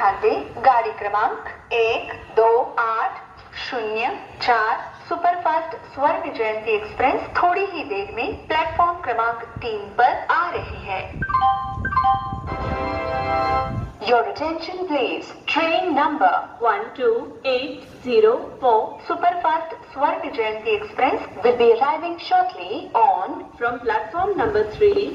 ध्यान दें, गाड़ी क्रमांक 128004 सुपरफास्ट स्वर्ण जयंती एक्सप्रेस थोड़ी ही देर में प्लेटफॉर्म क्रमांक 3 पर आ रही है। Your attention please. Train number 12804 Superfast Swarna Jayanti Express will be arriving shortly on from platform number 3